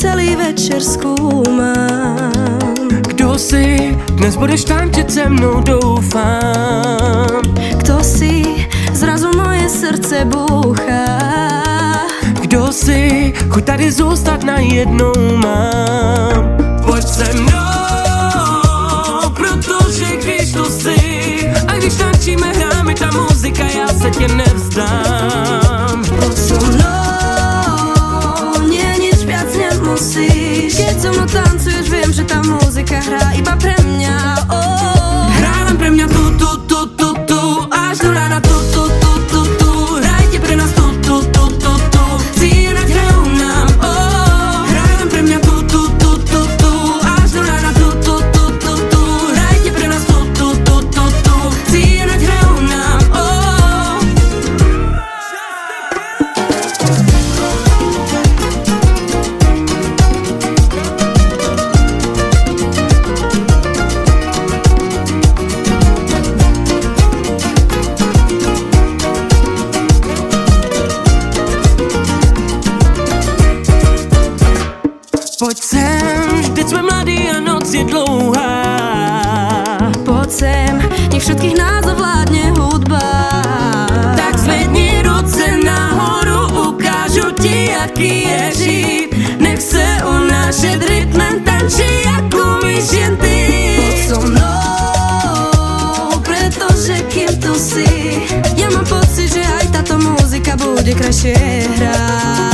celý večer zkoumám. Kdo jsi, dnes budeš tančit se mnou, doufám. Kto si, zrazu moje srdce búchá. Kdo jsi, chuť tady zůstat najednou mám. Pojď se mnou, protože když tu jsi, a když tančíme, hráme ta muzika, já se tě nevzdám. Poď so mnou, nie nič viac nemusíš. Keď so mnou tancuješ, viem, že tá muzika hrá iba pre mňa. Hrá len pre mňa tu, až do rána tu. Hrajte pre nás tu. Cíleť hrajú nám, hrá len pre mňa tu, až do rána tu. Hrajte pre nás tu. Cíleť hrajú nám, Pojď sem, vždyť jsme mladí a noc je dlouhá. Poď sem, nech všetkých nás ovládne hudba. Tak zvedni ruce nahoru, ukážu ti, jaký je žít. Nech se unášet rytmem, tančí, jak umíš jen ty. Poď so mnou, pretože kým tu si, ja mám pocit, že aj táto muzika bude krajšie hrať.